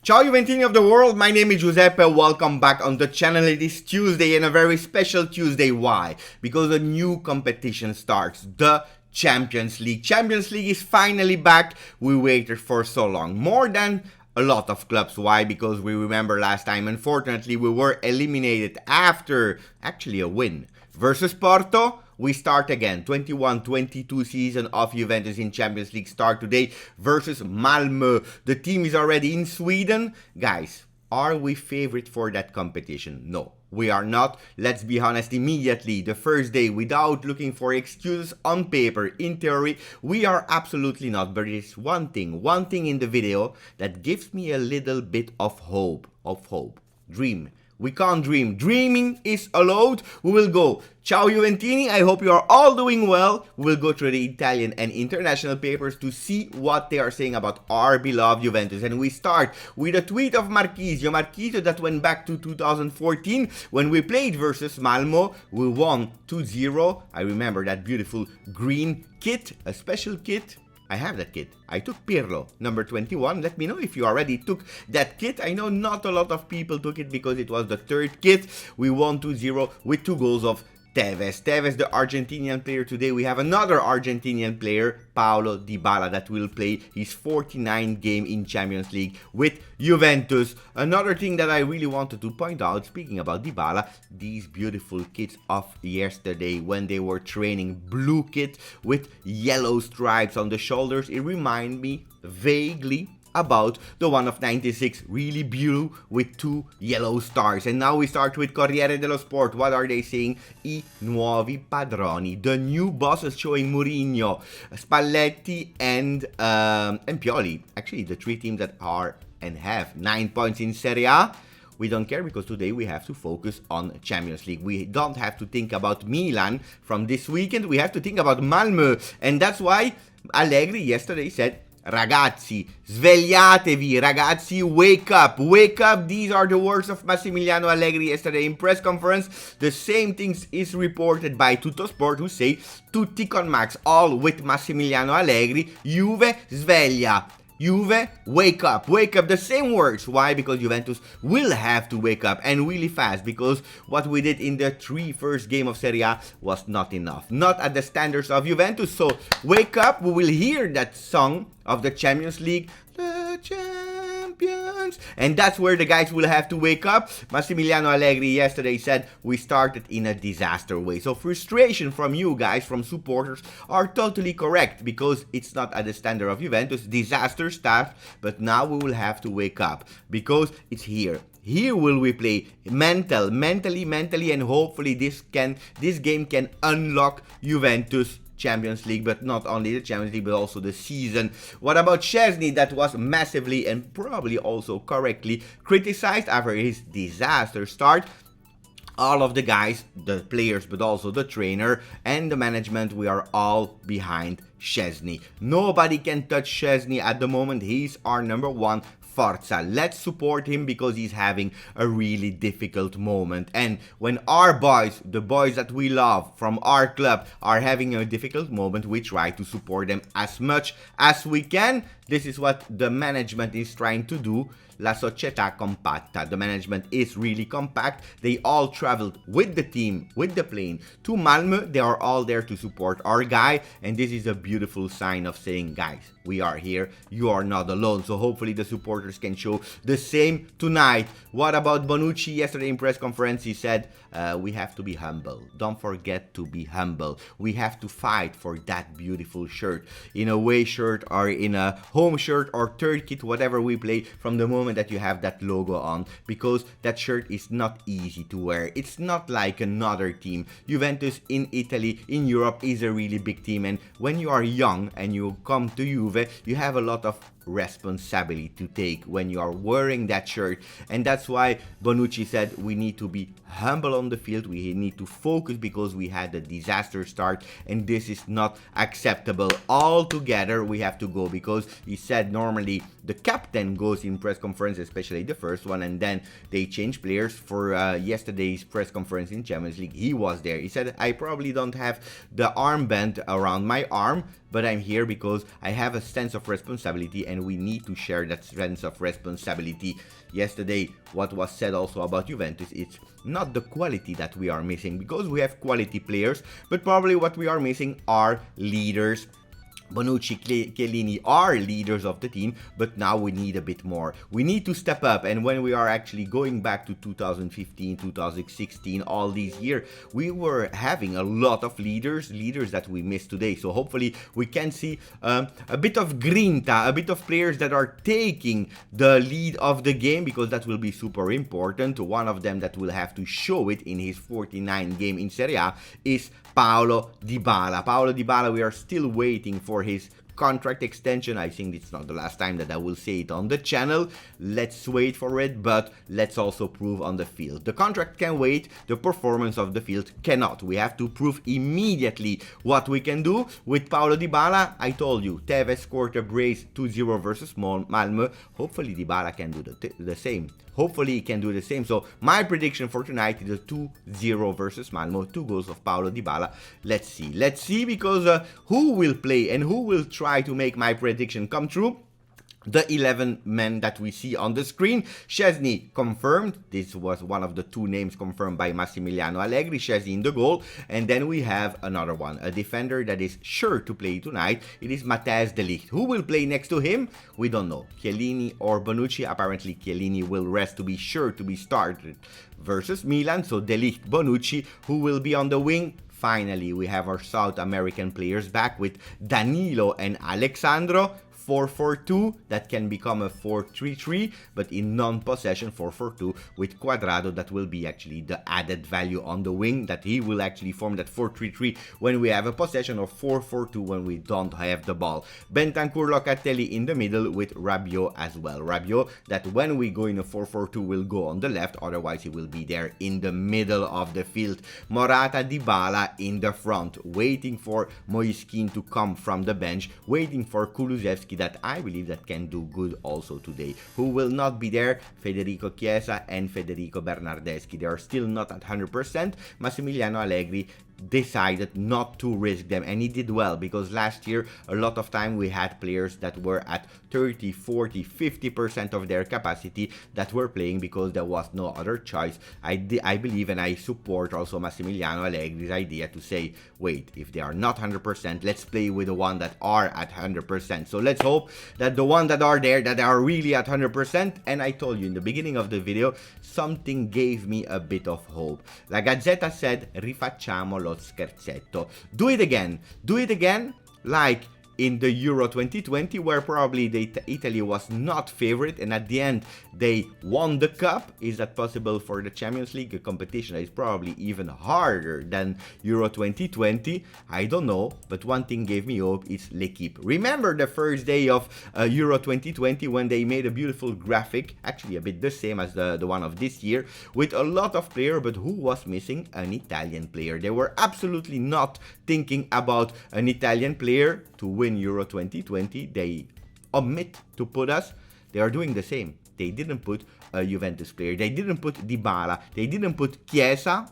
Ciao Juventini of the world, my name is Giuseppe, welcome back on the channel. It is Tuesday and a very special Tuesday. Why? Because a new competition starts, the Champions League. Champions League is finally back. We waited for so long, more than a lot of clubs. Why? Because we remember last time, unfortunately, we were eliminated after actually a win versus Porto. We start again, 21-22 season of Juventus in Champions League start today versus Malmo. The team is already in Sweden. Guys, are we favorite for that competition? No, we are not. Let's be honest immediately. The first day, without looking for excuses on paper, in theory, we are absolutely not. But there is one thing in the video that gives me a little bit of hope. Dream. We can't dream. Dreaming is allowed. We will go. Ciao Juventini. I hope you are all doing well. We will go through the Italian and international papers to see what they are saying about our beloved Juventus. And we start with a tweet of Marchisio that went back to 2014 when we played versus Malmo. We won 2-0. I remember that beautiful green kit, a special kit. I have that kit. I took Pirlo, number 21. Let me know if you already took that kit. I know not a lot of people took it because it was the third kit. We won 2-0 with 2 goals of Tevez, the Argentinian player. Today we have another Argentinian player, Paulo Dybala, that will play his 49th game in Champions League with Juventus. Another thing that I really wanted to point out, speaking about Dybala, these beautiful kits of yesterday when they were training, blue kit with yellow stripes on the shoulders. It reminded me vaguely about the one of 96, really blue with 2 yellow stars. And now we start with Corriere dello Sport. What are they saying? I nuovi padroni, the new bosses, showing Mourinho, Spalletti and Pioli. Actually, the 3 teams that are and have 9 points in Serie A. We don't care because today we have to focus on Champions League. We don't have to think about Milan from this weekend. We have to think about Malmo. And that's why Allegri yesterday said, Ragazzi, svegliatevi, ragazzi, wake up, wake up. These are the words of Massimiliano Allegri yesterday in press conference. The same things is reported by Tuttosport, who say, tutti con Max, all with Massimiliano Allegri. Juve, sveglia. Juve, wake up, the same words. Why? Because Juventus will have to wake up, and really fast, because what we did in the 3 first game of Serie A was not enough, not at the standards of Juventus. So wake up. We will hear that song of the Champions League, the champions, and that's where the guys will have to wake up. Massimiliano Allegri yesterday said we started in a disaster way. So frustration from you guys, from supporters, are totally correct, because it's not at the standard of Juventus. Disaster start, but now we will have to wake up because it's here. Here will we play mentally, and hopefully this game can unlock Juventus Champions League, but not only the Champions League, but also the season. What about Szczesny, that was massively and probably also correctly criticized after his disaster start? All of the guys, the players, but also the trainer and the management, we are all behind Szczesny. Nobody can touch Szczesny at the moment. He's our number 1 Forza. Let's support him because he's having a really difficult moment. And when our boys, the boys that we love from our club, are having a difficult moment, we try to support them as much as we can. This is what the management is trying to do. La società compatta. The management is really compact. They all traveled with the team, with the plane to Malmo. They are all there to support our guy. And this is a beautiful sign of saying, guys, we are here. You are not alone. So hopefully the supporters can show the same tonight. What about Bonucci? Yesterday in press conference, he said, we have to be humble. Don't forget to be humble. We have to fight for that beautiful shirt. In a away shirt or in a home shirt or third kit, whatever we play, from the moment that you have that logo on, because that shirt is not easy to wear. It's not like another team. Juventus in Italy, in Europe, is a really big team, and when you are young and you come to Juve, you have a lot of responsibility to take when you are wearing that shirt. And that's why Bonucci said we need to be humble on the field, we need to focus, because we had a disaster start and this is not acceptable. All together we have to go, because he said normally the captain goes in press conference, especially the first one, and then they change players. For yesterday's press conference in Champions League, he was there. He said, I probably don't have the armband around my arm, but I'm here because I have a sense of responsibility and and we need to share that sense of responsibility. Yesterday, what was said also about Juventus, it's not the quality that we are missing, because we have quality players, but probably what we are missing are leaders. Bonucci, Chiellini are leaders of the team, but now we need a bit more. We need to step up, and when we are actually going back to 2015, 2016, all these years, we were having a lot of leaders that we missed today. So hopefully we can see a bit of grinta, a bit of players that are taking the lead of the game, because that will be super important. One of them that will have to show it in his 49 game in Serie A is Paulo Dybala. Paulo Dybala, we are still waiting for his contract extension. I think it's not the last time that I will say it on the channel. Let's wait for it, but let's also prove on the field. The contract can wait, the performance of the field cannot. We have to prove immediately what we can do. With Paulo Dybala, I told you, Tevez scored a brace 2-0 versus Malmo. Hopefully Dybala can do the same. Hopefully he can do the same. So my prediction for tonight is a 2-0 versus Malmo. 2 goals of Paulo Dybala. Let's see. Let's see, because who will play and who will try to make my prediction come true? The 11 men that we see on the screen. Szczesny confirmed. This was one of the 2 names confirmed by Massimiliano Allegri. Szczesny in the goal. And then we have another one. A defender that is sure to play tonight. It is Ciao De Ligt. Who will play next to him? We don't know. Chiellini or Bonucci. Apparently Chiellini will rest to be sure to be started versus Milan. So De Ligt, Bonucci. Who will be on the wing? Finally, we have our South American players back with Danilo and Alexandro. 4-4-2, that can become a 4-3-3, but in non-possession 4-4-2 with Cuadrado. That will be actually the added value on the wing, that he will actually form that 4-3-3 when we have a possession, or 4-4-2 when we don't have the ball. Bentancur, Locatelli in the middle with Rabiot as well. Rabiot, that when we go in a 4-4-2 will go on the left, otherwise he will be there in the middle of the field. Morata, Dybala in the front, waiting for Moiskin to come from the bench, waiting for Kulusevski, that I believe that can do good also today. Who will not be there? Federico Chiesa and Federico Bernardeschi. They are still not at 100%. Massimiliano Allegri decided not to risk them, and he did well, because last year a lot of time we had players that were at 30, 40, 50% of their capacity that were playing because there was no other choice. I believe and I support also Massimiliano Allegri's idea to say, wait, if they are not 100%, let's play with the one that are at 100%. So let's hope that the one that are there, that are really at 100%. And I told you in the beginning of the video, something gave me a bit of hope. La Gazzetta said, rifacciamo lo scherzetto. Do it again, like in the Euro 2020, where probably Italy was not favorite, and at the end they won the cup. Is that possible for the Champions League, a competition that is probably even harder than Euro 2020? I don't know, but one thing gave me hope, it's L'Equipe. Remember the first day of Euro 2020 when they made a beautiful graphic, actually a bit the same as the one of this year, with a lot of players, but who was missing? An Italian player. They were absolutely not thinking about an Italian player to win Euro 2020. They omit to put us. They are doing the same. They didn't put a Juventus player. They didn't put Dybala. They didn't put Chiesa.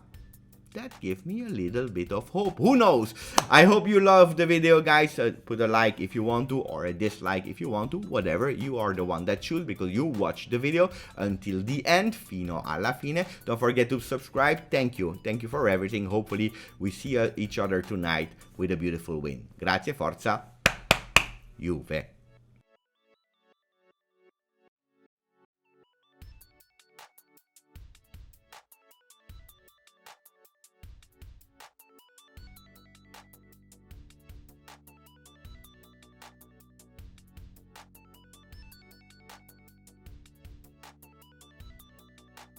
That gave me a little bit of hope. Who knows? I hope you loved the video, guys. Put a like if you want to, or a dislike if you want to. Whatever. You are the one that choose, because you watched the video until the end. Fino alla fine. Don't forget to subscribe. Thank you. Thank you for everything. Hopefully we see each other tonight with a beautiful win. Grazie, forza, Juve.